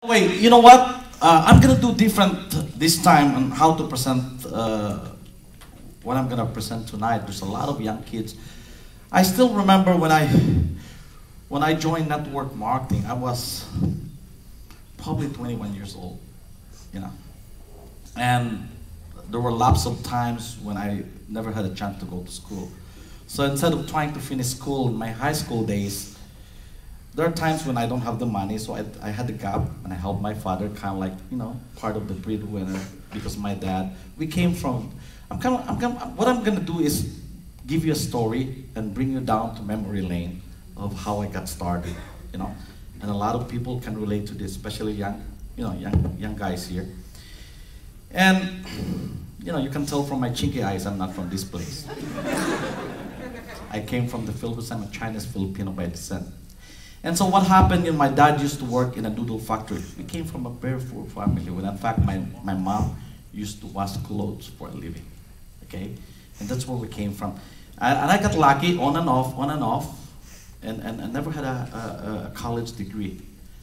Wait, you know what? I'm gonna do different this time on how to present what I'm gonna present tonight. There's a lot of young kids. I still remember when I joined network marketing. I was probably 21 years old, you know, and there were lots of times when I never had a chance to go to school. So instead of trying to finish school in my high school days, there are times when I don't have the money, so I had a gap, and I helped my father, kind of like, part of the breadwinner, because my dad, we came from, what I'm gonna do is give you a story and bring you down to memory lane of how I got started, and a lot of people can relate to this, especially young guys here. And, you can tell from my chinky eyes, I'm not from this place. I came from the Philippines. I'm a Chinese Filipino by descent. And so what happened, my dad used to work in a noodle factory. We came from a very poor family. When in fact, my mom used to wash clothes for a living, okay? And that's where we came from. And I got lucky on and off, and never had a college degree.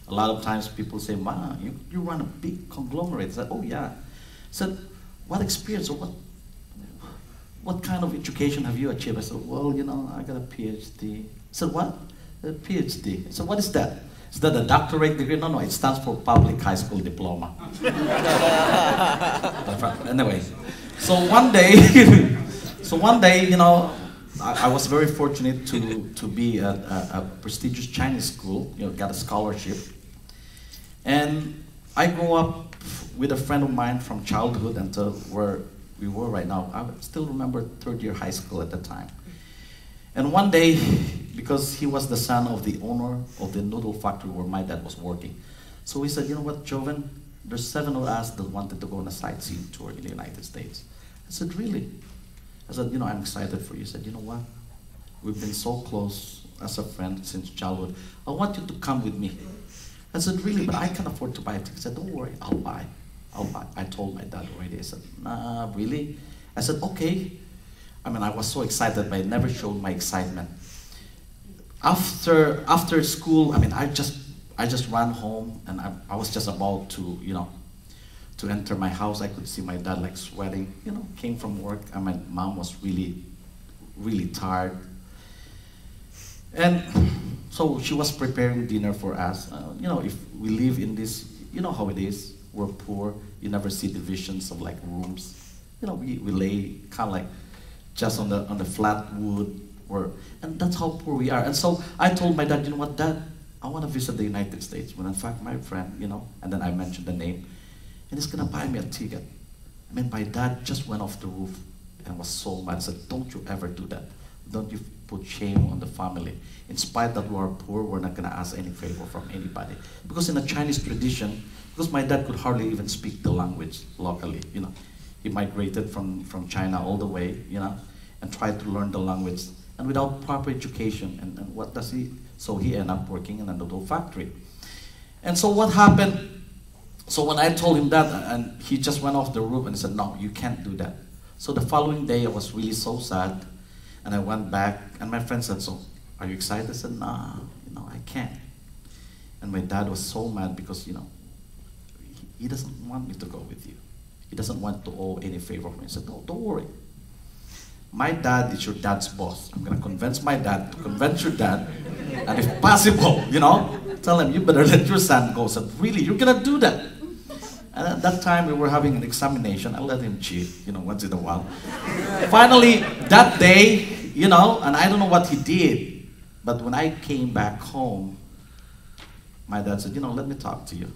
A lot of times people say, "Ma, you run a big conglomerate." I said, "Oh yeah." I said, "What experience or what kind of education have you achieved?" I said, "Well, I got a PhD." I said, "What? A PhD?" I said, "What is that? Is that a doctorate degree?" No, it stands for public high school diploma. Anyway, so one day, I was very fortunate to be at a prestigious Chinese school, got a scholarship. And I grew up with a friend of mine from childhood until where we were right now. I still remember third year high school at the time. And one day, because he was the son of the owner of the noodle factory where my dad was working, so he said, "You know what, Joven, there's 7 of us that wanted to go on a sightseeing tour in the United States." I said, "Really?" I said, "I'm excited for you." He said, "You know what? We've been so close as a friend since childhood. I want you to come with me." I said, "Really? But I can't afford to buy a ticket." He said, "Don't worry, I'll buy. I told my dad already." I said, "Nah, really?" I said, "Okay." I was so excited, but I never showed my excitement. After school, I just ran home, and I was just about to, to enter my house. I could see my dad like sweating, came from work, and my mom was really, really tired. And so she was preparing dinner for us. If we live in this, you know how it is, we're poor, you never see divisions of like rooms. We lay kind of like just on the flat wood, and that's how poor we are. And so I told my dad, "You know what, Dad, I want to visit the United States." When in fact my friend, and then I mentioned the name, and he's gonna buy me a ticket. My dad just went off the roof and was so mad. I said, "Don't you ever do that. Don't you put shame on the family. In spite that we are poor, we're not gonna ask any favor from anybody." Because in a Chinese tradition, because my dad could hardly even speak the language locally, He migrated from China all the way, and tried to learn the language. And without proper education, and what does he? So he ended up working in a noodle factory. And so what happened? So when I told him that, and he just went off the roof and said, "No, you can't do that." So the following day, I was really so sad, and I went back, and my friend said, "So, are you excited?" I said, "Nah, I can't." And my dad was so mad because, he doesn't want me to go with you. He doesn't want to owe any favor from me. He said, "No, don't worry. My dad is your dad's boss. I'm going to convince my dad to convince your dad. And if possible, tell him, you better let your son go." I said, "Really? You're going to do that?" And at that time, we were having an examination. I let him cheat, once in a while. Finally, that day, and I don't know what he did, but when I came back home, my dad said, "Let me talk to you."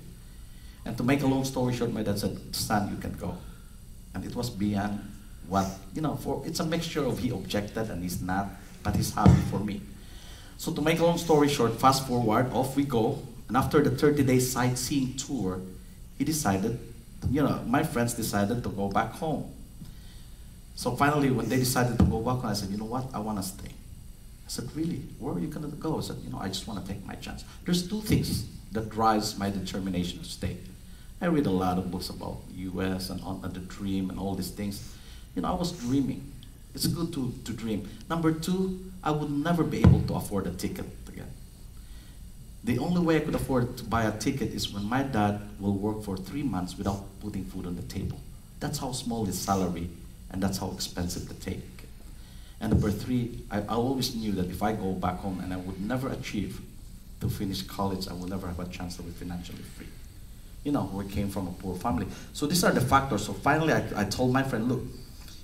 And to make a long story short, my dad said, "Son, you can go." And it was beyond what, it's a mixture of he objected and he's not, but he's happy for me. So to make a long story short, fast forward, off we go. And after the 30-day sightseeing tour, he decided, my friends decided to go back home. So finally, when they decided to go back home, I said, "You know what, I want to stay." I said, "Really? Where are you going to go?" I said, "I just want to take my chance." There's 2 things that drives my determination to stay. I read a lot of books about US and on the dream and all these things. I was dreaming. It's good to dream. Number 2, I would never be able to afford a ticket again. The only way I could afford to buy a ticket is when my dad will work for 3 months without putting food on the table. That's how small his salary, and that's how expensive the ticket. And number three, I always knew that if I go back home and I would never achieve to finish college, I would never have a chance to be financially free. You know, we came from a poor family. So these are the factors. So finally, I told my friend, look,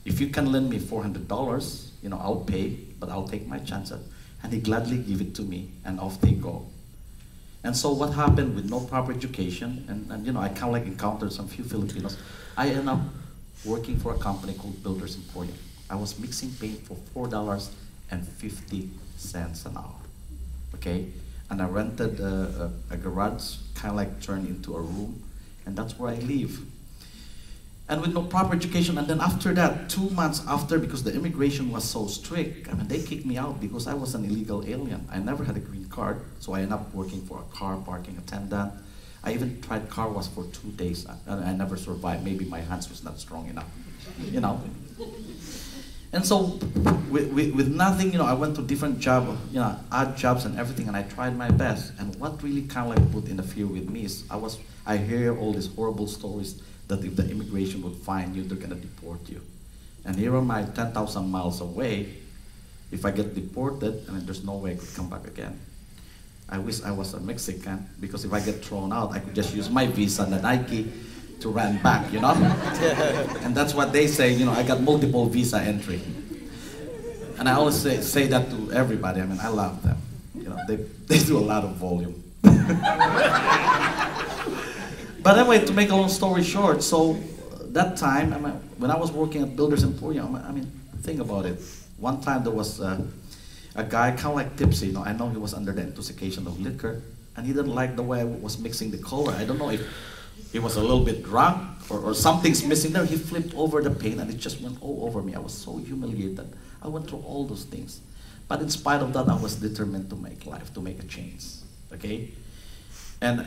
if you can lend me $400, you know, I'll pay, but I'll take my chances. And he gladly gave it to me, and off they go. And so what happened with no proper education, and you know, I kind of like encountered some few Filipinos, I ended up working for a company called Builders Emporium. I was mixing paint for $4.50 an hour, okay? And I rented a garage, kind of like turned into a room, and that's where I live. And with no proper education, and then after that, 2 months after, because the immigration was so strict, I mean, they kicked me out because I was an illegal alien. I never had a green card, so I ended up working for a car parking attendant. I even tried car wash for 2 days, and I never survived. Maybe my hands was not strong enough, you know. And so, with nothing, you know, I went to different jobs, you know, odd jobs and everything, and I tried my best. And what really kind of like put in the fear with me is I hear all these horrible stories that if the immigration would find you, they're gonna deport you. And here am I, 10,000 miles away. If I get deported, I mean, there's no way I could come back again. I wish I was a Mexican, because if I get thrown out, I could just use my visa and the Nike to run back, you know? And that's what they say, you know, I got multiple visa entry. And I always say that to everybody. I mean, I love them. You know, they do a lot of volume. But anyway, to make a long story short, so that time, I mean, when I was working at Builders Emporium, I mean, think about it. One time there was a guy kind of like tipsy, you know, I know he was under the intoxication of liquor, and he didn't like the way I was mixing the color. I don't know if he was a little bit drunk or something's missing there. He flipped over the paint and it just went all over me. I was so humiliated. I went through all those things. But in spite of that, I was determined to make life, to make a change, okay? And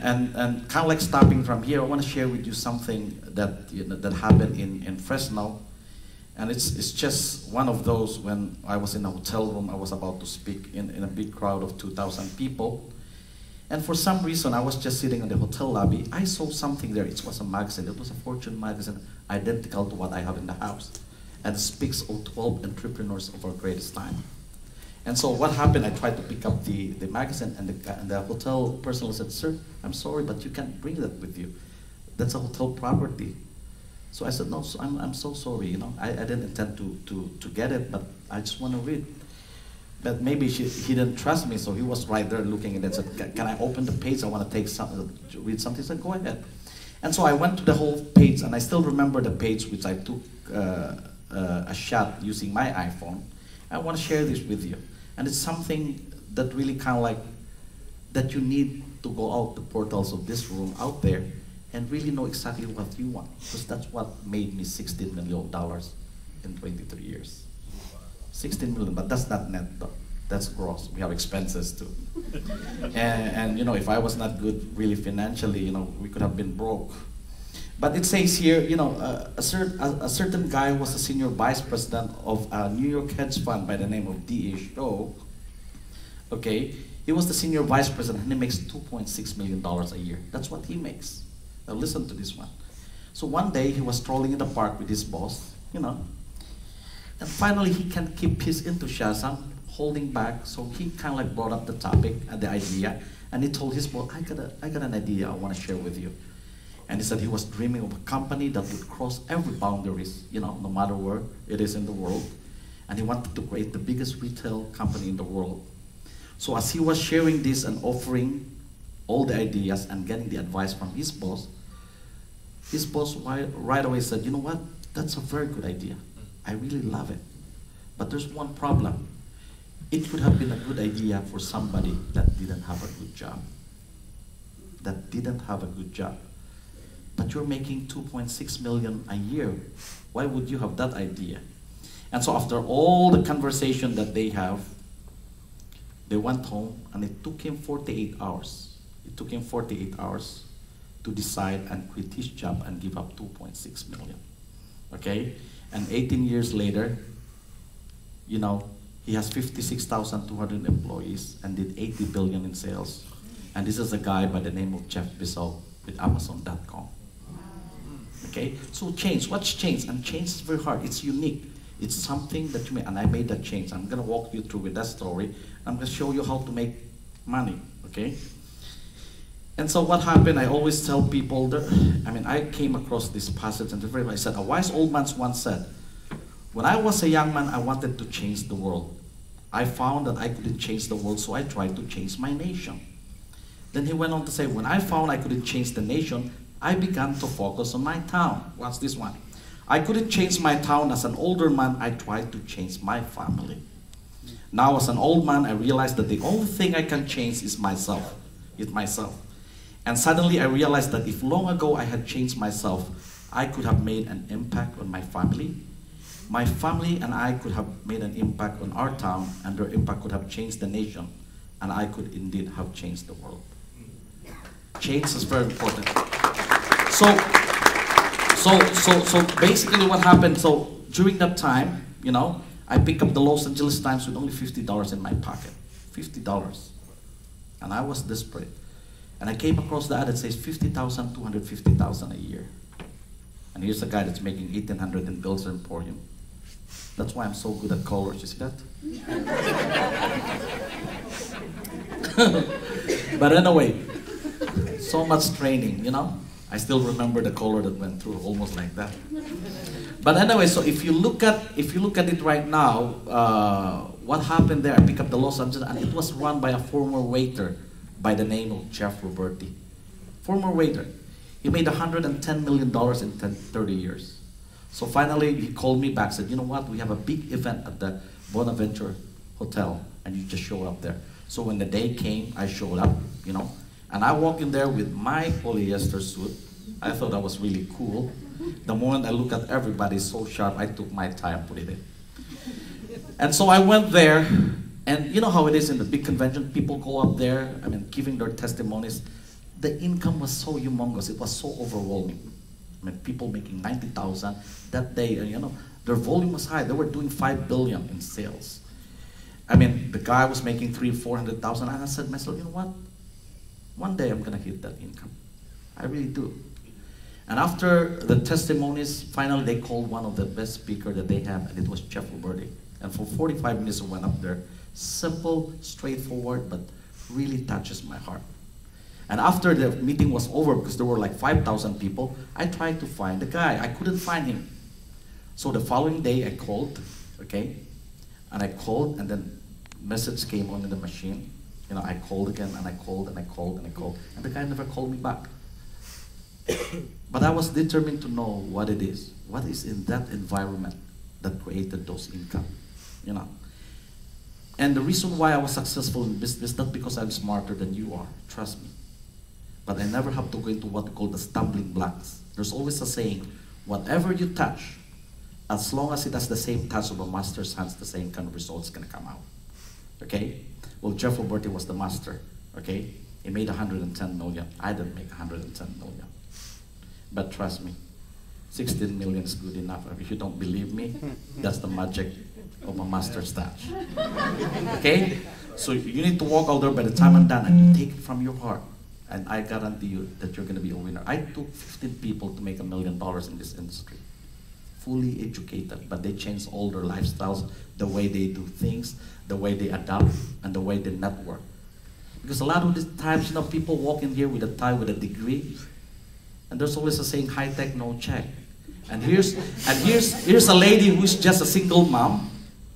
kind of like stopping from here, I want to share with you something that, you know, that happened in Fresno. And it's just one of those when I was in a hotel room, I was about to speak in a big crowd of 2,000 people. And for some reason, I was just sitting in the hotel lobby. I saw something there. It was a magazine. It was a Fortune magazine, identical to what I have in the house. And it speaks of 12 entrepreneurs of our greatest time. And so what happened, I tried to pick up the magazine, and the hotel person said, "Sir, I'm sorry, but you can't bring that with you. That's a hotel property." So I said, "No, I'm so sorry, you know. I didn't intend to get it, but I just want to read." But maybe he didn't trust me, so he was right there looking at it and said, "Can I open the page? I want to read something." I said, "Go ahead." And so I went to the whole page, and I still remember the page which I took a shot using my iPhone. I want to share this with you. And it's something that really kind of like, that you need to go out the portals of this room out there and really know exactly what you want. Because that's what made me $16 million in 23 years. 16 million, but that's not net though. That's gross. We have expenses too. and you know, if I was not good really financially, you know, we could have been broke. But it says here, you know, a certain guy was a senior vice president of a New York hedge fund by the name of D.A. Shaw. Okay, he was the senior vice president, and he makes $2.6 million a year. That's what he makes. Now listen to this one. So one day he was strolling in the park with his boss, you know, and finally he can't keep his enthusiasm holding back. So he kind of like brought up the topic and the idea, and he told his boss, I got an idea I want to share with you. And he said he was dreaming of a company that would cross every boundaries, you know, no matter where it is in the world. And he wanted to create the biggest retail company in the world. So as he was sharing this and offering all the ideas and getting the advice from his boss right away said, "You know what, that's a very good idea. I really love it. But there's one problem. It could have been a good idea for somebody that didn't have a good job. But you're making $2.6 million a year. Why would you have that idea?" And so after all the conversation that they have, they went home, and it took him 48 hours. It took him 48 hours to decide and quit his job and give up $2.6 million. Okay? And 18 years later, you know, he has 56,200 employees and did $80 billion in sales. And this is a guy by the name of Jeff Bezos with Amazon.com. Okay, so change, what's change? And change is very hard, it's unique. It's something that you make, and I made that change. I'm gonna walk you through with that story. I'm gonna show you how to make money, okay? And so what happened, I always tell people that, I came across this passage and I said, a wise old man once said, when I was a young man, I wanted to change the world. I found that I couldn't change the world, so I tried to change my nation. Then he went on to say, when I found I couldn't change the nation, I began to focus on my town. What's this one? I couldn't change my town. As an older man, I tried to change my family. Now as an old man, I realized that the only thing I can change is myself. And suddenly I realized that if long ago I had changed myself, I could have made an impact on my family. My family and I could have made an impact on our town, and their impact could have changed the nation, and I could indeed have changed the world. Change is very important. So basically what happened, so during that time, I picked up the Los Angeles Times with only $50 in my pocket. $50. And I was desperate. And I came across the ad that says $50,000, $250,000 a year. And here's a guy that's making $1,800 in Bills Emporium. That's why I'm so good at colors, you see that? But anyway, so much training, I still remember the color that went through, almost like that. But anyway, so if you look at it right now, what happened there? I picked up the Los Angeles, and it was run by a former waiter by the name of Jeff Roberti. Former waiter. He made $110 million in 30 years. So finally, he called me back, said, you know what, we have a big event at the Bonaventure Hotel, and you just show up there. So when the day came, I showed up, and I walked in there with my polyester suit. I thought that was really cool. The moment I look at everybody so sharp, I took my tie and put it in. And so I went there, and you know how it is in the big convention, people go up there, giving their testimonies. The income was so humongous, it was so overwhelming. People making $90,000 that day, and their volume was high. They were doing $5 billion in sales. The guy was making $300,000, $400,000, and I said to myself, you know what? One day I'm gonna hit that income. I really do. And after the testimonies, finally they called one of the best speakers that they have, and it was Jeff Roberti. And for 45 minutes I went up there. Simple, straightforward, but really touches my heart. And after the meeting was over, because there were like 5,000 people, I tried to find the guy. I couldn't find him. So the following day I called, okay? And I called, and then message came on in the machine. I called again, and I called, and I called, and I called. And the guy never called me back. But I was determined to know what it is. What is in that environment that created those income, And the reason why I was successful in business, not because I'm smarter than you are, trust me. But I never have to go into what we call the stumbling blocks. There's always a saying, whatever you touch, as long as it has the same touch of a master's hands, the same kind of results gonna come out. Okay? Well, Jeff Roberti was the master, okay? He made $110 million. I didn't make $110 million. But trust me, 16 million is good enough. If you don't believe me, that's the magic of a master's touch. Okay? So you need to walk out there by the time I'm done, and you take it from your heart. And I guarantee you that you're gonna be a winner. I took 15 people to make $1 million in this industry. Fully educated, but they changed all their lifestyles, the way they do things, the way they adapt, and the way they network. Because a lot of these times, people walk in here with a tie, with a degree, and there's always a saying, high tech, no check. And here's a lady who's just a single mom,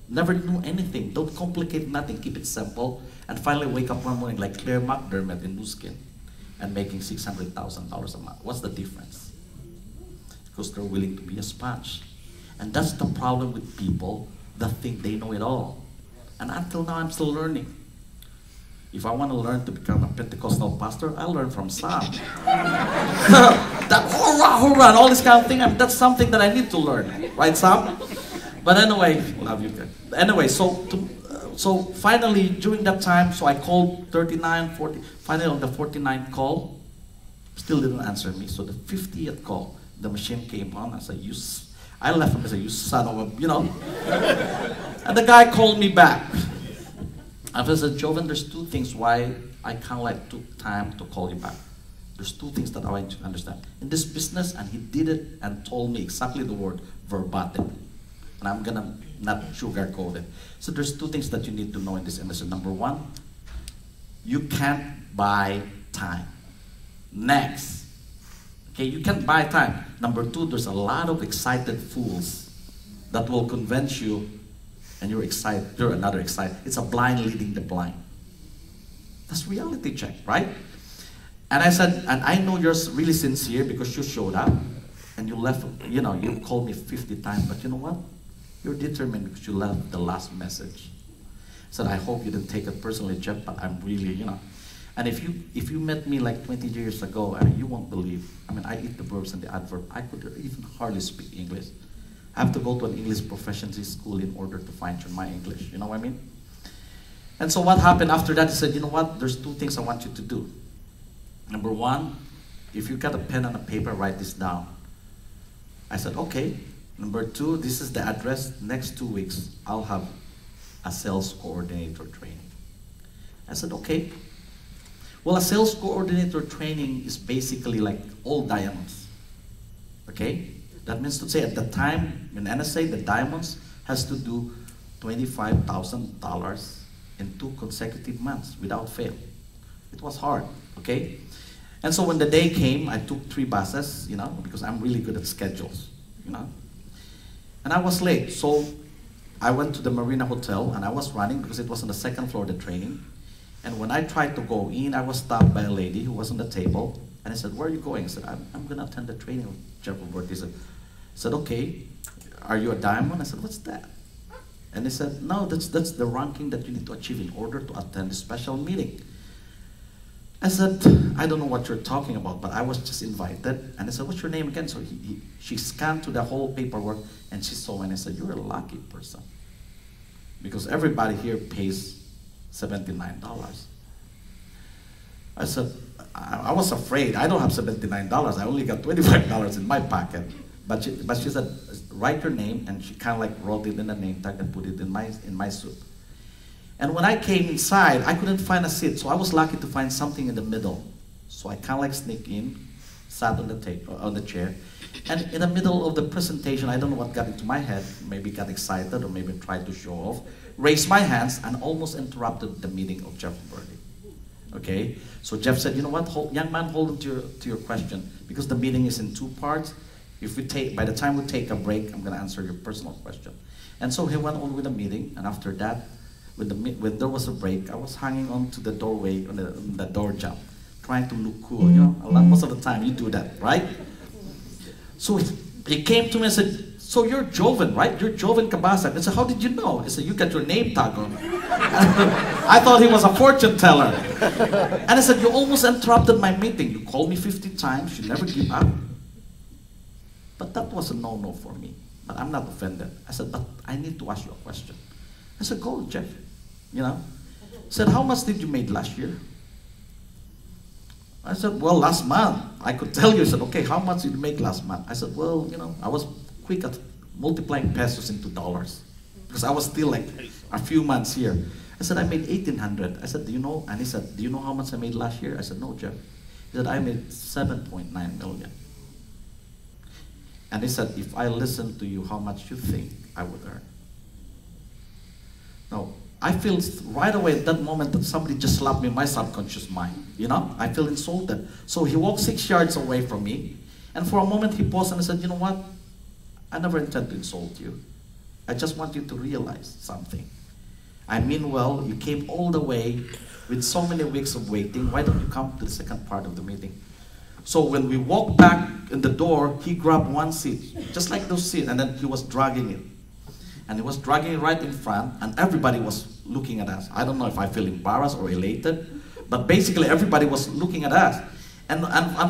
never knew anything, don't complicate nothing, keep it simple, and finally wake up one morning like Claire McDermott in Nuskin, and making $600,000 a month. What's the difference? Because they're willing to be a sponge. And that's the problem with people that think they know it all. And until now, I'm still learning. If I want to learn to become a Pentecostal pastor, I'll learn from Sam. That hurrah, hurrah, and all this kind of thing, that's something that I need to learn. Right, Sam? But anyway, love you guys. Anyway, so finally, during that time, so I called 39, 40, finally on the 49th call, still didn't answer me. So the 50th call, the machine came on. I said, I left him and said, you son of a, And the guy called me back. I said, Joven, there's two things why I kind of like took time to call you back. There's two things that I want you to understand. In this business, and he did it and told me exactly the word verbatim. And I'm gonna not sugarcoat it. So there's two things that you need to know in this industry. Number one, you can't buy time. Next, okay, you can't buy time. Number two, there's a lot of excited fools that will convince you, and you're excited, you're another excited. It's a blind leading the blind. That's reality check, right? And I said, and I know you're really sincere because you showed up and you left, you know, you called me 50 times, but you know what? You're determined because you left the last message. I said, I hope you didn't take it personally, Jeff, but I'm really, you know. And if you met me like 20 years ago, you won't believe. I mean, I eat the verbs and the adverb. I could even hardly speak English. I have to go to an English proficiency school in order to fine-tune my English. You know what I mean? And so what happened after that, he said, you know what? There's two things I want you to do. Number one, if you got a pen and a paper, write this down. I said, okay. Number two, this is the address. Next 2 weeks, I'll have a sales coordinator training. I said, okay. Well, a sales coordinator training is basically like all diamonds. Okay? That means to say at the time in NSA, the diamonds has to do $25,000 in 2 consecutive months without fail. It was hard, okay? And so when the day came, I took 3 buses, you know, because I'm really good at schedules, you know. And I was late, so I went to the Marina Hotel and I was running because it was on the 2nd floor, the training. And when I tried to go in, I was stopped by a lady who was on the table. And I said, where are you going? I said, I'm going to attend the training of Jeff Roberts. He said, okay, are you a diamond? I said, what's that? And he said, no, that's the ranking that you need to achieve in order to attend a special meeting. I said, I don't know what you're talking about, but I was just invited. And I said, what's your name again? So she scanned through the whole paperwork and she saw me and I said, you're a lucky person. Because everybody here pays $79. I said, I was afraid. I don't have $79. I only got $25 in my pocket. But she said, write your name, and she kind of like wrote it in a name tag and put it in my suit. And when I came inside, I couldn't find a seat, so I was lucky to find something in the middle. So I kind of like sneaked in, sat on the chair, and in the middle of the presentation, I don't know what got into my head, maybe got excited or maybe tried to show off, raised my hands and almost interrupted the meeting of Jeff Birdie. Okay, so Jeff said, you know what, young man, hold on to your question, because the meeting is in 2 parts. By the time we take a break, I'm going to answer your personal question. And so he went on with the meeting, and after that, when there was a break, I was hanging on to the doorway, on the door jamb, trying to look cool. You know, most of the time you do that, right? So he came to me and said, so you're Joven, right? You're Joven Cabasag. I said, how did you know? He said, you got your name tag on. I thought he was a fortune teller. And I said, you almost interrupted my meeting. You called me 50 times. You never give up. But that was a no-no for me. But I'm not offended. I said, but I need to ask you a question. I said, go, Jeff. You know? I said, how much did you make last year? I said, well, last month. I could tell you. He said, okay, how much did you make last month? I said, well, you know, I was quick at multiplying pesos into dollars because I was still like a few months here. I said, I made 1,800. I said, do you know? And he said, do you know how much I made last year? I said, no, Jeff. He said, I made 7.9 million. And he said, if I listen to you, how much you think I would earn? Now, I feel right away at that moment that somebody just slapped me in my subconscious mind. You know, I feel insulted. So he walked 6 yards away from me. And for a moment he paused and he said, you know what? I never intend to insult you. I just want you to realize something. I mean well, you came all the way with so many weeks of waiting. Why don't you come to the second part of the meeting? So when we walked back in the door, he grabbed one seat, just like those seats, and then he was dragging it. And he was dragging it right in front, and everybody was looking at us. I don't know if I feel embarrassed or elated, but basically everybody was looking at us. And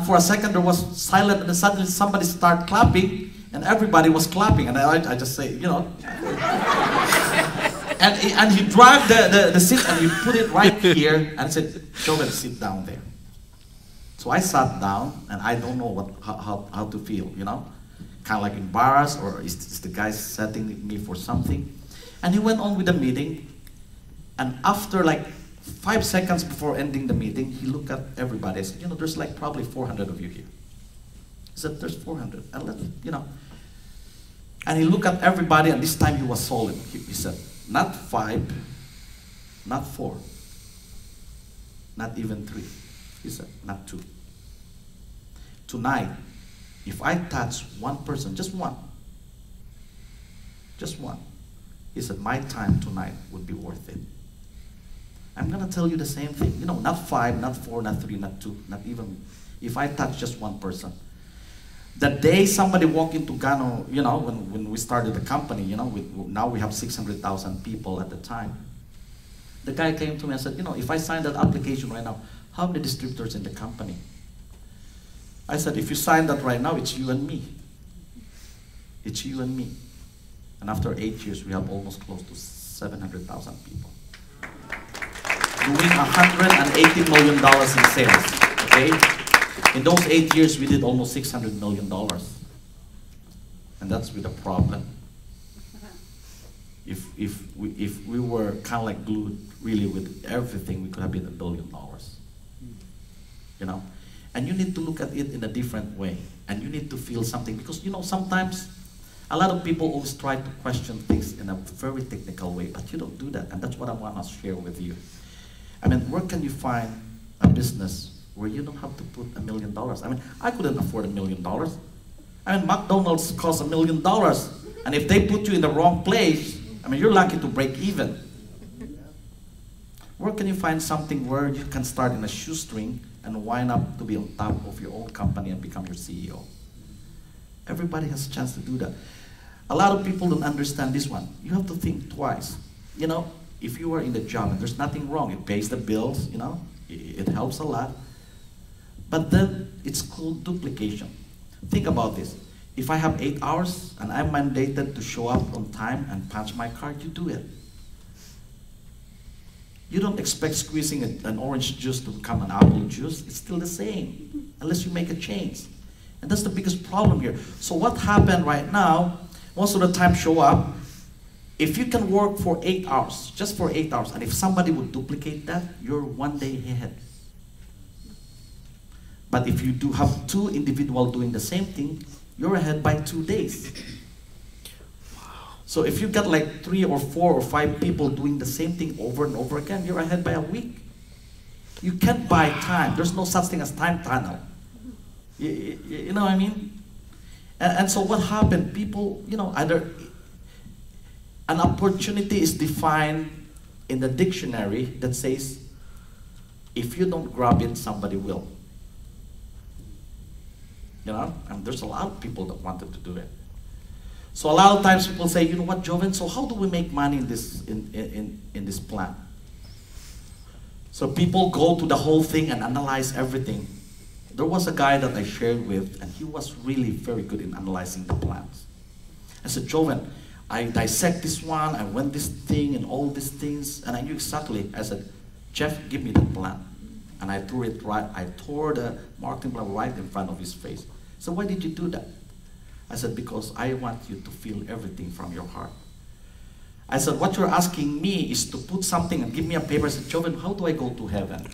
for a second there was silence, and then suddenly somebody started clapping, and everybody was clapping. And I just say, you know. and he dragged the seat and he put it right here and said, Joven, sit down there. So I sat down, and I don't know how to feel, you know. Kind of like embarrassed, or is the guy setting me for something? And he went on with the meeting, and after like 5 seconds before ending the meeting, he looked at everybody. I said, there's like probably 400 of you here. He said, there's 400. And he looked at everybody, and this time he was solemn. He said, not 5, not 4, not even 3. He said, not 2. Tonight, if I touch one person, just one, he said, my time tonight would be worth it. I'm going to tell you the same thing. Not 5, not 4, not 3, not 2, not even, if I touch just one person. The day somebody walked into Gano, when we started the company, now we have 600,000 people at the time. The guy came to me and said, if I sign that application right now, how many distributors in the company? I said, if you sign that right now, it's you and me. It's you and me. And after 8 years, we have almost close to 700,000 people. Doing $180 million in sales, okay? In those 8 years, we did almost $600 million. And that's with a problem. If we were kind of like glued really with everything, we could have been $1 billion. And you need to look at it in a different way. And you need to feel something. Because, sometimes a lot of people always try to question things in a very technical way. But you don't do that. And that's what I want to share with you. I mean, where can you find a business where you don't have to put $1 million? I mean, I couldn't afford $1 million. I mean, McDonald's costs $1 million. And if they put you in the wrong place, I mean, you're lucky to break even. Where can you find something where you can start in a shoestring and wind up to be on top of your own company and become your CEO? Everybody has a chance to do that. A lot of people don't understand this one. You have to think twice. If you are in the job and there's nothing wrong, it pays the bills, it helps a lot. But then it's called duplication. Think about this. If I have 8 hours and I'm mandated to show up on time and punch my card, you do it. You don't expect squeezing an orange juice to become an apple juice. It's still the same, unless you make a change. And that's the biggest problem here. So what happened right now, most of the time show up, if you can work for 8 hours, just for 8 hours, and if somebody would duplicate that, you're 1 day ahead. But if you do have 2 individuals doing the same thing, you're ahead by 2 days. So if you got like 3 or 4 or 5 people doing the same thing over and over again, you're ahead by a week. You can't buy time. There's no such thing as time tunnel. You know what I mean? And so what happened? People, either an opportunity is defined in the dictionary that says, if you don't grab it, somebody will. And there's a lot of people that wanted to do it. So a lot of times people say, you know what, Joven, so how do we make money in this plan? So people go to the whole thing and analyze everything. There was a guy that I shared with, and he was really very good in analyzing the plans. I said, Joven, I dissect this one, I went this thing and all these things, and I knew exactly. I said, Jeff, give me that plan. And I threw it right, I tore the marketing plan right in front of his face. So why did you do that? I said, because I want you to feel everything from your heart. I said, what you're asking me is to put something and give me a paper. I said, Joven, how do I go to heaven?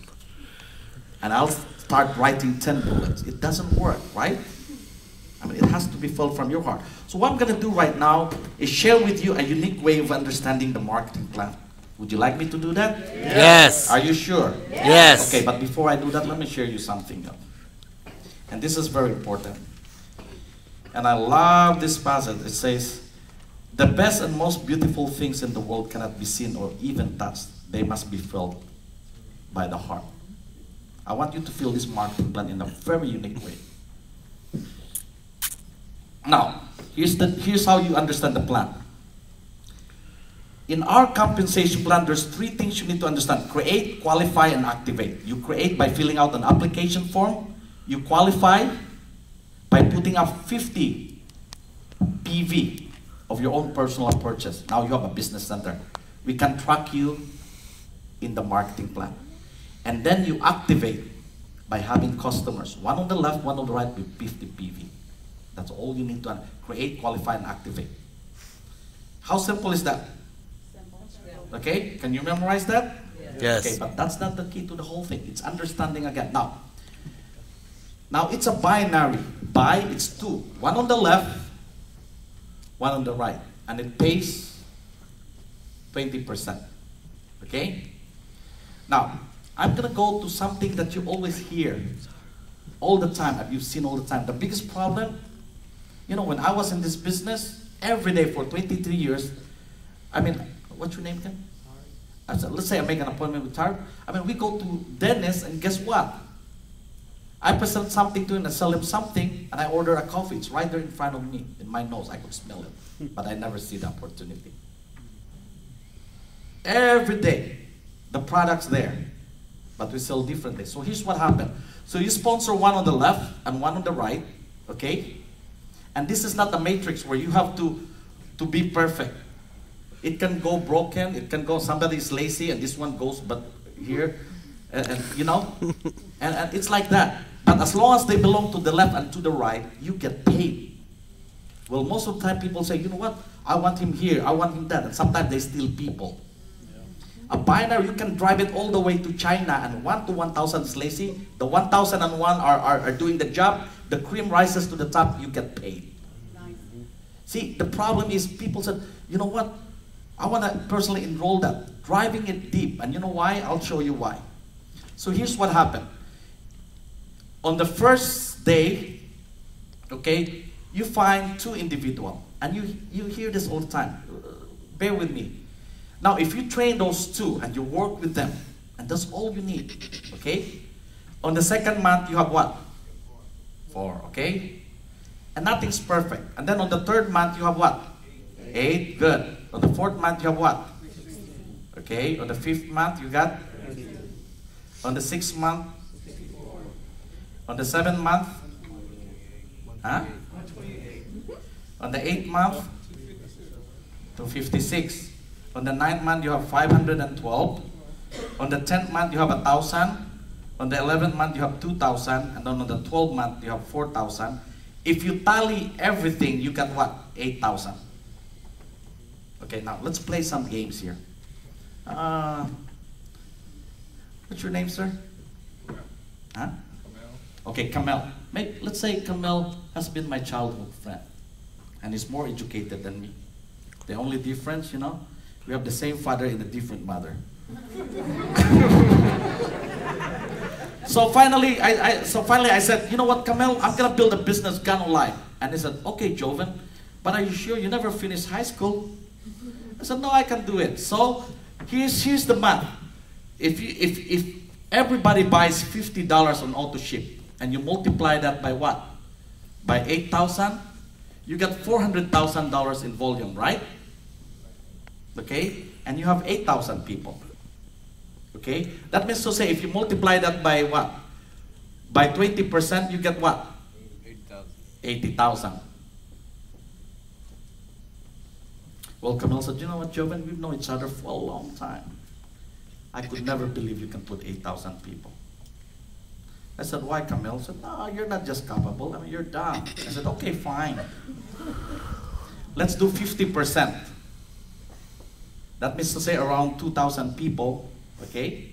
And I'll start writing 10 bullets. It doesn't work, right? I mean, it has to be felt from your heart. So what I'm going to do right now is share with you a unique way of understanding the marketing plan. Would you like me to do that? Yes. Are you sure? Yes. Okay, but before I do that, let me share you something else. And this is very important. And I love this passage. It says, the best and most beautiful things in the world cannot be seen or even touched. They must be felt by the heart. I want you to feel this marketing plan in a very unique way. Now, here's how you understand the plan. In our compensation plan, there's 3 things you need to understand. Create, qualify, and activate. You create by filling out an application form. You qualify by putting up 50 PV of your own personal purchase. Now you have a business center. We can track you in the marketing plan. And then you activate by having customers. One on the left, one on the right with 50 PV. That's all you need to create, qualify, and activate. How simple is that? Okay, can you memorize that? Yes. Okay, but that's not the key to the whole thing. It's understanding again. Now it's a binary. It's two. One on the left, one on the right. And it pays 20%. Okay? Now, I'm going to go to something that you always hear all the time. You've seen all the time. The biggest problem, when I was in this business, every day for 23 years, what's your name again? Let's say I make an appointment with Tarp. We go to dentist, and guess what? I present something to him, I sell him something, and I order a coffee. It's right there in front of me, in my nose. I could smell it, but I never see the opportunity. Every day, the product's there, but we sell differently. So here's what happened. So you sponsor one on the left and one on the right, okay? And this is not the matrix where you have to be perfect. It can go broken, it can go, somebody's lazy and this one goes but here, and and it's like that. But as long as they belong to the left and to the right, you get paid. Well, most of the time people say, you know what, I want him here, I want him that, and sometimes they steal people. A binary, you can drive it all the way to China, and 1 to 1,000 is lazy. The 1,001 are doing the job. The cream rises to the top, you get paid. Nice. See, the problem is people said, you know what, I want to personally enroll that. Driving it deep, and you know why? I'll show you why. So here's what happened. On the first day, okay, you find 2 individuals, and you hear this all the time. Bear with me. Now, if you train those 2 and you work with them, and that's all you need, okay? On the second month, you have what? 4, okay? And nothing's perfect. And then on the third month, you have what? 8, good. On the 4th month, you have what? Okay, on the 5th month, you got? On the 6th month? On the 7th month? Huh? On the 8th month? 256. On the 9th month, you have 512. On the 10th month, you have 1,000. On the 11th month, you have 2,000. And then on the 12th month, you have 4,000. If you tally everything, you get what? 8,000. Okay, now let's play some games here. What's your name, sir? Huh? Okay, Kamel. Let's say Kamel has been my childhood friend, and is more educated than me. The only difference, we have the same father and a different mother. So finally, I said, you know what, Kamel, I'm gonna build a business, Gano Life. And he said, okay, Joven, but are you sure you never finished high school? I said, no, I can do it. So here's the math. If everybody buys $50 on auto ship, and you multiply that by what? By 8,000, you get $400,000 in volume, right? Okay, and you have 8,000 people. Okay, that means to say if you multiply that by what? By 20%, you get what? 80,000. Well, Kamel said, you know what, Joven, we've known each other for a long time. I could never believe you can put 8,000 people. I said, why, Kamel? He said, no, you're not just capable, you're dumb. I said, okay, fine. Let's do 50%. That means to say around 2,000 people, okay,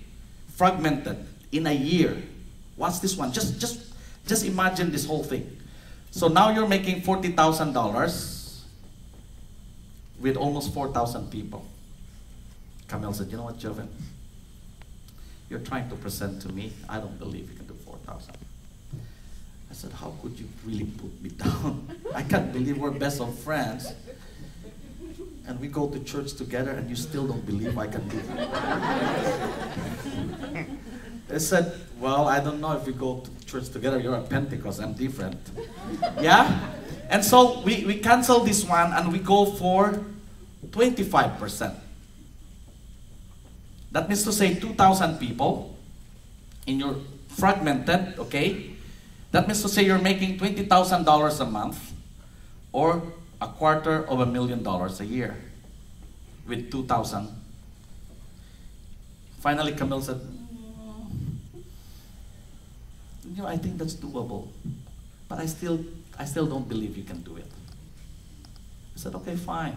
fragmented in a year. What's this one? Just imagine this whole thing. So now you're making $40,000 with almost 4,000 people. Kamel said, you know what, Joven? You're trying to present to me, I don't believe you can do 4,000. I said, how could you really put me down? I can't believe we're best of friends. And we go to church together and you still don't believe I can do it. I said, well, I don't know if we go to church together, you're a Pentecost, I'm different. Yeah? And so we cancel this one and we go for 25%. That means to say 2,000 people in your fragmented, okay? That means to say you're making $20,000 a month or $250,000 a year with 2,000. Finally, Kamel said, I think that's doable, but I still don't believe you can do it. I said, okay, fine.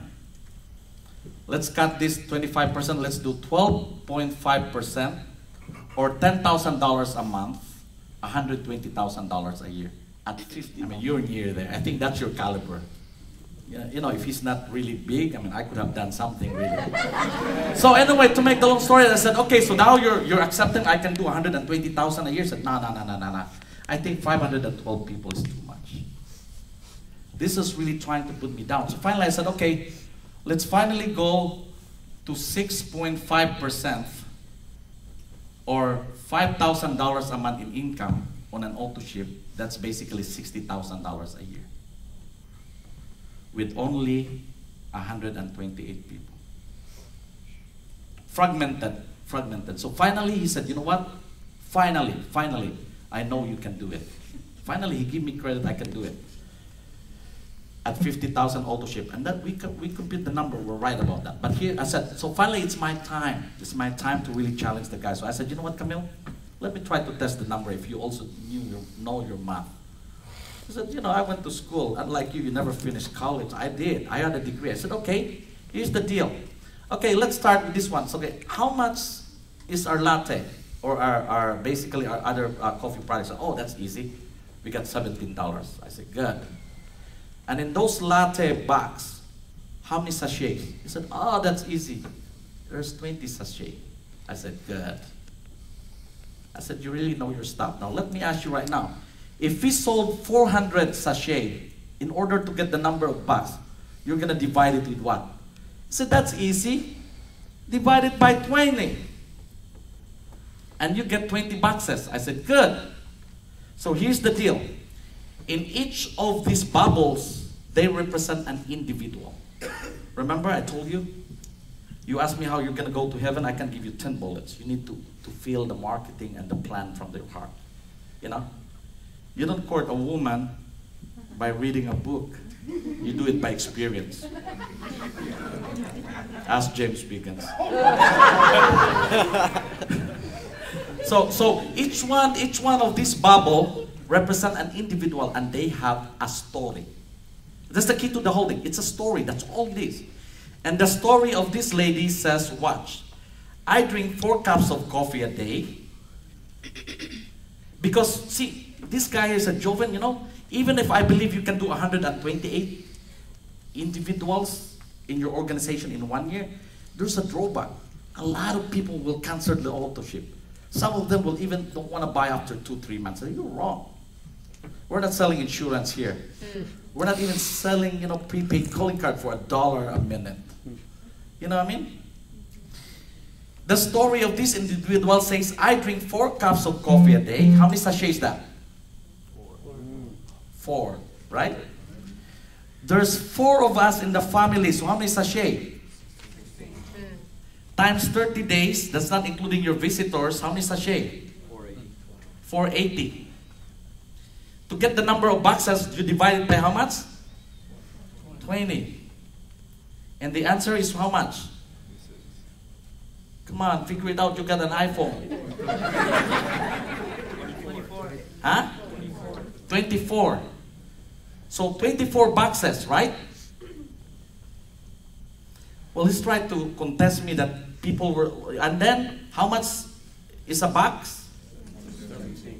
Let's cut this 25%. Let's do 12.5% or $10,000 a month, $120,000 a year. At 50, I mean, you're near there. I think that's your caliber. Yeah, you know, if he's not really big, I mean, I could have done something really. So anyway, to make the long story, I said, okay, so now you're accepting I can do 120,000 a year. I said, no. I think 512 people is too much. This is really trying to put me down. So finally I said, okay, let's finally go to 6.5% or $5,000 a month in income on an auto ship. That's basically $60,000 a year with only 128 people. Fragmented. So finally he said, you know what? Finally, I know you can do it. Finally, he gave me credit, I can do it. At 50,000 auto ship. And that we compute the number, we're right about that. But here I said, so finally it's my time. It's my time to really challenge the guy. So I said, you know what, Camille? Let me try to test the know if you also know your math. He said, you know, I went to school. Unlike you never finished college. I did. I had a degree. I said, okay, here's the deal. Okay, let's start with this one. So, okay, how much is our latte or our basically our other coffee products? Oh, that's easy. We got $17. I said, good. And in those latte bags, how many sachets? He said, oh, that's easy. There's 20 sachets. I said, good. I said, you really know your stuff. Now, let me ask you right now. If we sold 400 sachets, in order to get the number of bags, you're going to divide it with what? He said, that's easy. Divide it by 20. And you get 20 boxes. I said, good. So here's the deal. In each of these bubbles, they represent an individual. Remember I told you? You asked me how you're going to go to heaven, I can give you 10 bullets. You need to feel the marketing and the plan from their heart. You know? You don't court a woman by reading a book. You do it by experience. Ask James Pickens. So each one of these bubble represent an individual and they have a story. That's the key to the whole thing. It's a story. That's all it is. And the story of this lady says, watch, I drink 4 cups of coffee a day. Because, see, this guy is a Joven, you know, even if I believe you can do 128 individuals in your organization in 1 year, there's a drawback. A lot of people will cancel the auto ship. Some of them will even don't want to buy after 2-3 months. You're wrong. We're not selling insurance here. We're not even selling, you know, prepaid calling card for $1 a minute. You know what I mean? The story of this individual says, I drink 4 cups of coffee a day. How many sachets is that? 4, right? There's 4 of us in the family, so how many sachets? Times 30 days, that's not including your visitors, how many sachets? 480. To get the number of boxes, you divide it by how much? 20. And the answer is how much? Come on, figure it out, you got an iPhone. 24. Huh? 24. So 24 boxes, right? Well, he's trying to contest me that people were, and then how much is a box?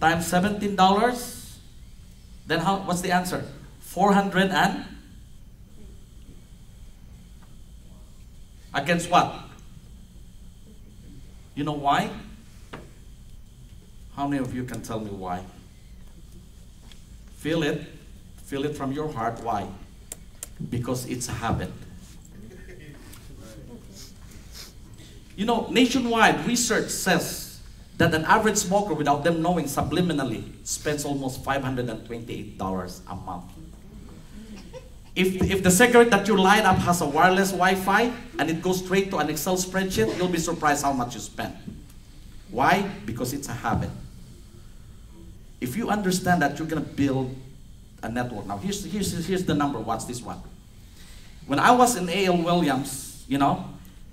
Times $17. Then what's the answer? 400 and? Against what? You know why? How many of you can tell me why? Feel it from your heart. Why? Because it's a habit. You know, nationwide research says that an average smoker, without them knowing subliminally, spends almost $528 a month. If the cigarette that you light up has a wireless Wi-Fi and it goes straight to an Excel spreadsheet, you'll be surprised how much you spend. Why? Because it's a habit. If you understand that, you're going to build a network. Now, here's the number. Watch this one. When I was in A.L. Williams, you know,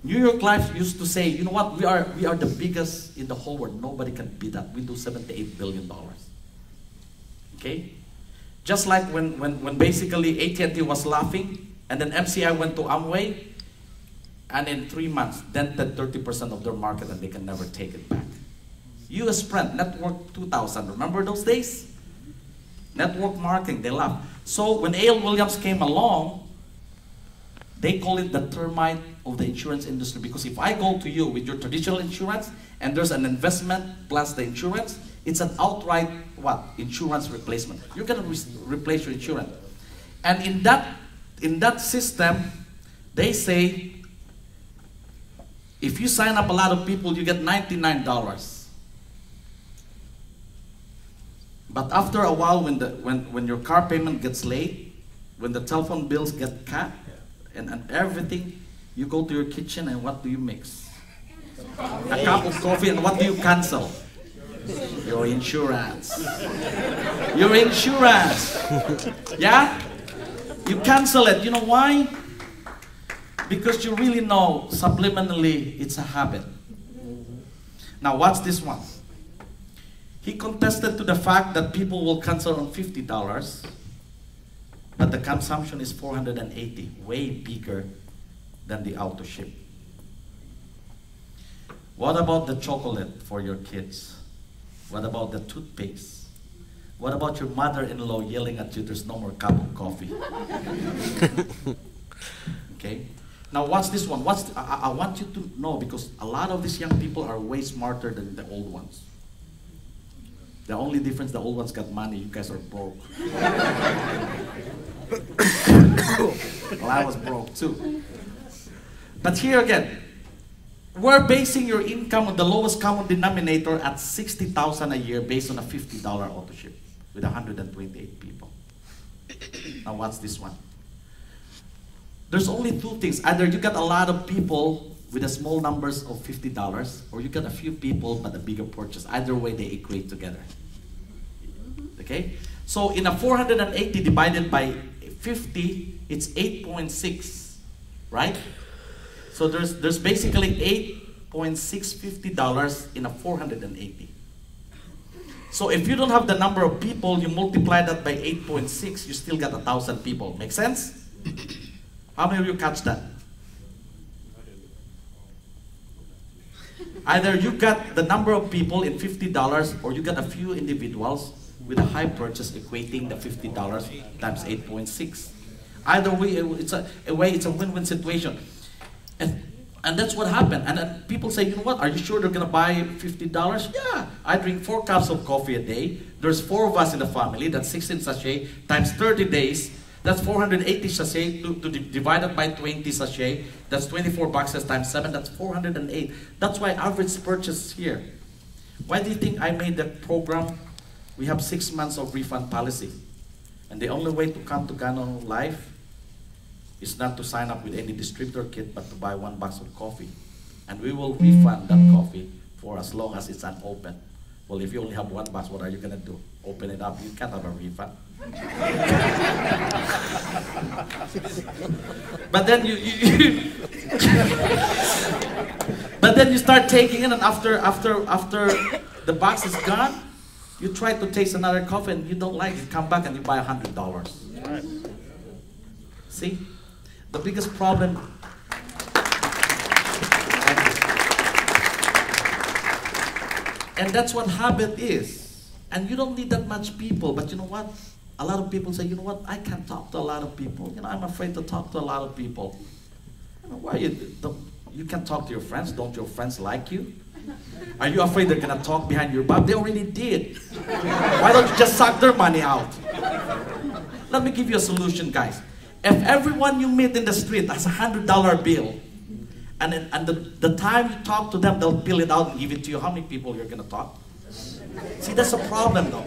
New York Life used to say, you know what, we are the biggest in the whole world. Nobody can beat that. We do $78 billion. Okay? Just like when basically AT&T was laughing, and then MCI went to Amway, and in 3 months, dented 30% of their market and they can never take it back. US Sprint, Network 2000, remember those days? Network marketing, they laugh. So when A.L. Williams came along, they call it the termite of the insurance industry, because if I go to you with your traditional insurance and there's an investment plus the insurance, it's an outright what? Insurance replacement. You're going to replace your insurance. And in that system, they say, if you sign up a lot of people, you get $99. But after a while, when your car payment gets late, when the telephone bills get cut, and everything, you go to your kitchen and what do you mix? A cup of coffee, and what do you cancel? Your insurance. Your insurance. Yeah? You cancel it. You know why? Because you really know subliminally it's a habit. Now watch this one. He contested to the fact that people will cancel on $50, but the consumption is $480, way bigger than the auto ship. What about the chocolate for your kids? What about the toothpaste? What about your mother-in-law yelling at you, there's no more cup of coffee? Okay? Now watch this one. I want you to know, because a lot of these young people are way smarter than the old ones. The only difference, the old ones got money, you guys are broke. Well, I was broke too. But here again, we're basing your income on the lowest common denominator at $60,000 a year based on a $50 auto ship with 128 people. Now what's this one? There's only two things. Either you got a lot of people with a small numbers of $50, or you got a few people but a bigger purchase. Either way, they equate together. Okay? So in a 480 divided by 50, it's 8.6, right? So there's basically $8.650 in a 480. So if you don't have the number of people, you multiply that by 8.6, you still got 1,000 people. Make sense? How many of you catch that? Either you got the number of people in $50, or you got a few individuals with a high purchase equating the $50 times 8.6. Either way, it's a win-win situation. And that's what happened. And then people say, you know what, are you sure they're going to buy $50? Yeah, I drink 4 cups of coffee a day. There's 4 of us in the family. That's 16 sachet times 30 days. That's 480 sachet divided by 20 sachet. That's 24 boxes times 7. That's 408. That's why average purchase here. Why do you think I made that program? We have 6 months of refund policy. And the only way to come to Gano Life is not to sign up with any distributor kit, but to buy 1 box of coffee. And we will refund that coffee for as long as it's unopened. Well, if you only have 1 box, what are you going to do? Open it up. You can't have a refund. But then but then you start taking it, and after the box is gone, you try to taste another coffee and you don't like it. Come back and you buy $100. Right. See? The biggest problem. And that's what habit is. And you don't need that much people, but you know what? A lot of people say, you know what, I can't talk to a lot of people. You know, I'm afraid to talk to a lot of people. You know, why you can't talk to your friends? Don't your friends like you? Are you afraid they're gonna talk behind your back? They already did. Why don't you just suck their money out? Let me give you a solution, guys. If everyone you meet in the street has a $100 bill, and the time you talk to them, they'll bill it out and give it to you, how many people you're gonna talk? See, that's a problem though.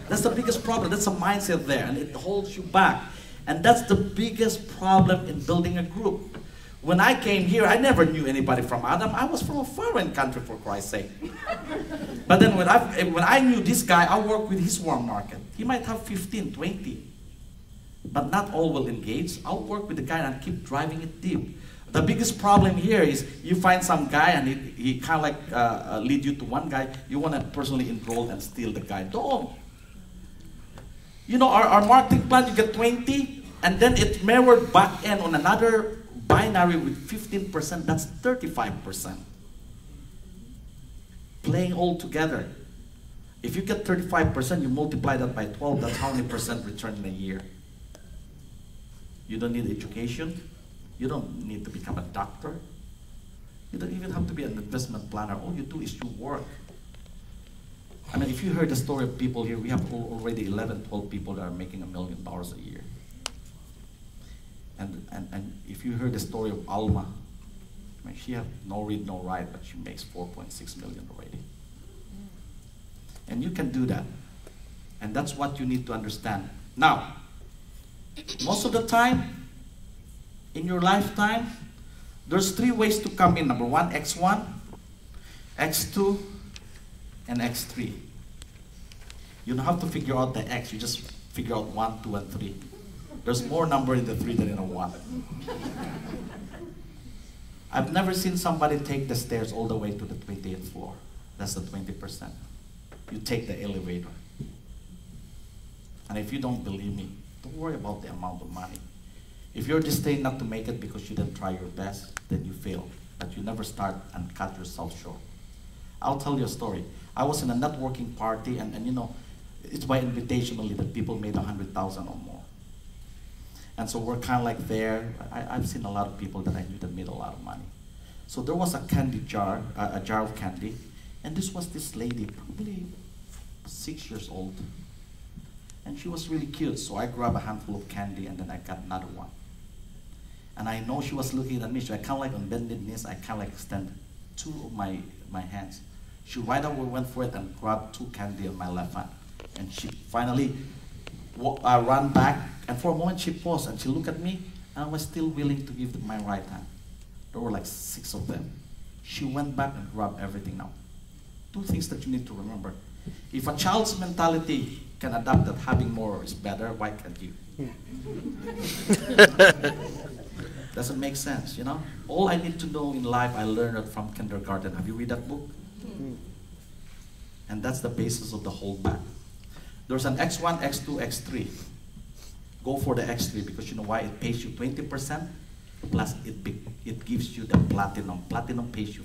That's the biggest problem. That's a mindset there, and it holds you back. And that's the biggest problem in building a group. When I came here, I never knew anybody from Adam. I was from a foreign country, for Christ's sake. But then when I knew this guy, I worked with his warm market. He might have 15, 20. But not all will engage. I'll work with the guy and keep driving it deep. The biggest problem here is you find some guy and he kind of like lead you to one guy. You want to personally enroll and steal the guy. Don't. You know, our marketing plan, you get 20, and then it's mirrored back end on another Binary with 15%, that's 35%. Playing all together. If you get 35%, you multiply that by 12, that's how many percent return in a year. You don't need education. You don't need to become a doctor. You don't even have to be an investment planner. All you do is you work. I mean, if you heard the story of people here, we have already 11, 12 people that are making $1 million a year. And if you heard the story of Alma, I mean, she had no read, no write, but she makes 4.6 million already. And you can do that. And that's what you need to understand. Now, most of the time, in your lifetime, there's 3 ways to come in. Number 1, X1, X2, and X3. You don't have to figure out the X, you just figure out 1, 2, and 3. There's more number in the 3 than in a 1. I've never seen somebody take the stairs all the way to the 20th floor. That's the 20%. You take the elevator. And if you don't believe me, don't worry about the amount of money. If you're destined not to make it because you didn't try your best, then you fail. But you never start and cut yourself short. I'll tell you a story. I was in a networking party, and you know, it's by invitation only that people made 100,000 or more. And so we're kind of like there. I've seen a lot of people that I knew that made a lot of money. So there was a candy jar, a jar of candy, and this was this lady, probably 6 years old. And she was really cute, so I grabbed a handful of candy and then I got another one. And I know she was looking at me, so I kind of like on bended knees, I kind of like extend 2 of my hands. She right away went for it and grabbed 2 candy on my left hand. And she finally ran back, and for a moment she paused and she looked at me, and I was still willing to give my right hand. There were like 6 of them. She went back and grabbed everything now. 2 things that you need to remember. If a child's mentality can adapt that having more is better, why can't you? Doesn't make sense, you know? All I need to know in life, I learned it from kindergarten. Have you read that book? And that's the basis of the whole back. There's an X1, X2, X3. Go for the X3 because you know why? It pays you 20%, plus it gives you the platinum. Platinum pays you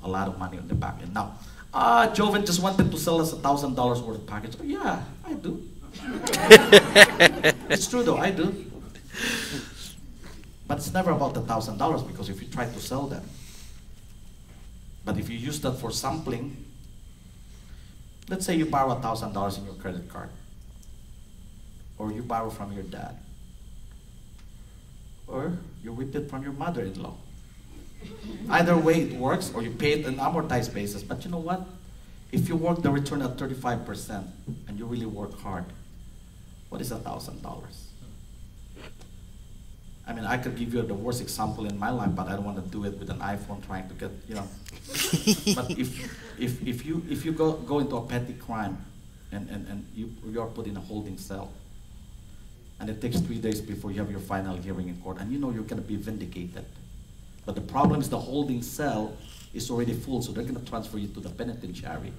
a lot of money on the back end. Now, Joven just wanted to sell us $1,000 worth of package. Oh, yeah, I do. It's true though, I do. But it's never about the $1,000 because if you try to sell them. But if you use that for sampling, let's say you borrow $1,000 in your credit card, or you borrow from your dad, or you whip it from your mother-in-law. Either way it works, or you pay it on an amortized basis. But you know what? If you work the return at 35% and you really work hard, what is $1,000? I mean, I could give you the worst example in my life, but I don't want to do it with an iPhone trying to get, you know. But if you go into a petty crime and you are put in a holding cell, and it takes 3 days before you have your final hearing in court, and you know you're going to be vindicated. But the problem is the holding cell is already full, so they're going to transfer you to the penitentiary.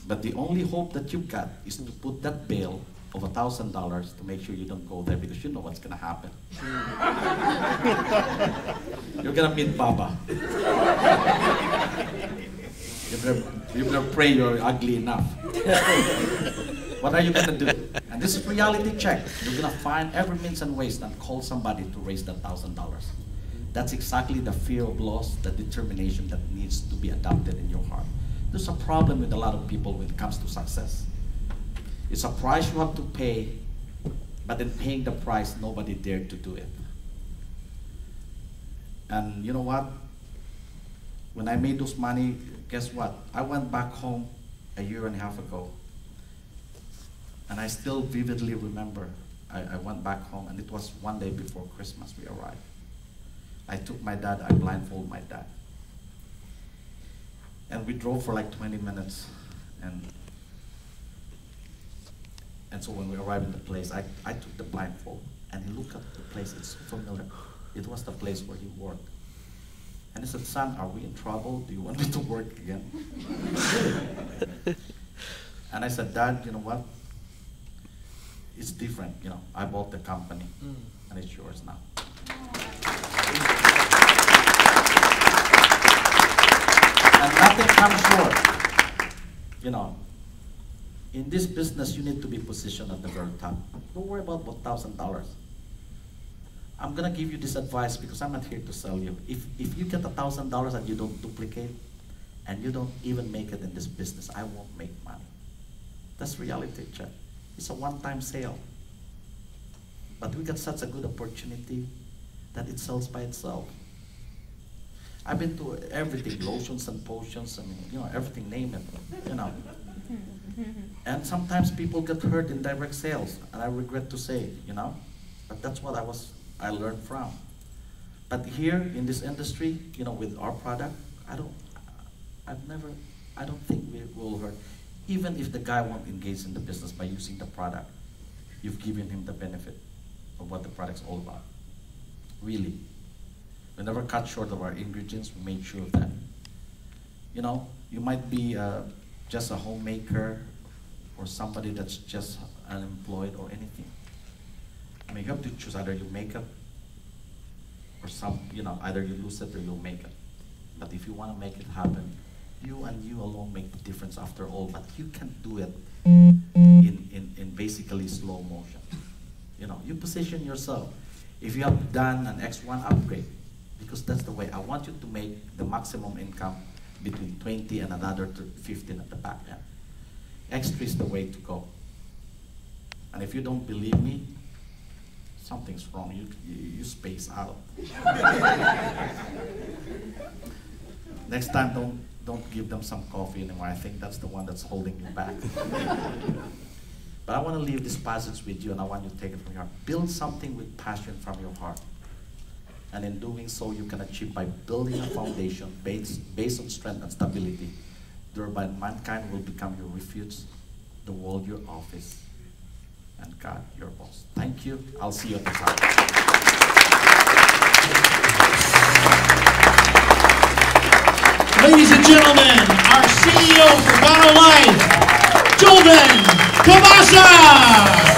But the only hope that you've got is to put that bail of $1,000 to make sure you don't go there because you know what's going to happen. You're going to meet Baba. You better pray you're ugly enough. What are you going to do? And this is reality check. You're going to find every means and ways and call somebody to raise that $1,000. That's exactly the fear of loss, the determination that needs to be adopted in your heart. There's a problem with a lot of people when it comes to success. It's a price you have to pay, but in paying the price, nobody dared to do it. And you know what? When I made those money, guess what? I went back home a year and a half ago. And I still vividly remember, I went back home, and it was one day before Christmas we arrived. I took my dad, I blindfolded my dad. And we drove for like 20 minutes. And so when we arrived in the place, I took the blindfold, and he looked at the place, it's so familiar. It was the place where he worked. And he said, "Son, are we in trouble? Do you want me to work again?" And I said, "Dad, you know what? It's different, you know, I bought the company, and it's yours now." I'm sure, you know, in this business, you need to be positioned at the very top. Don't worry about $1,000. I'm gonna give you this advice because I'm not here to sell you. If you get $1,000 and you don't duplicate, and you don't even make it in this business, I won't make money. That's reality check. It's a one-time sale. But we got such a good opportunity that it sells by itself. I've been to everything, lotions and potions, I mean, you know, everything, name it, you know. And sometimes people get hurt in direct sales, and I regret to say, you know, but that's what I learned from. But here in this industry, you know, with our product, I don't think we will hurt. Even if the guy won't engage in the business by using the product, you've given him the benefit of what the product's all about. Really. We never cut short of our ingredients, we made sure of that. You know, you might be just a homemaker or somebody that's just unemployed or anything. I mean, you have to choose either you make it or either you lose it or you'll make it. But if you want to make it happen, you and you alone make the difference after all, but you can do it in basically slow motion. You know, you position yourself. If you have done an X1 upgrade, because that's the way, I want you to make the maximum income between 20 and another 15 at the back end. X3 is the way to go. And if you don't believe me, something's wrong, you space out. Next time, don't give them some coffee anymore. I think that's the one that's holding you back. But I want to leave this passage with you, and I want you to take it from your heart. Build something with passion from your heart. And in doing so, you can achieve by building a foundation based on strength and stability. Thereby, mankind will become your refuge, the world your office, and God your boss. Thank you. I'll see you at the top. Ladies and gentlemen, our CEO for Gano Life, Joven Cabasag.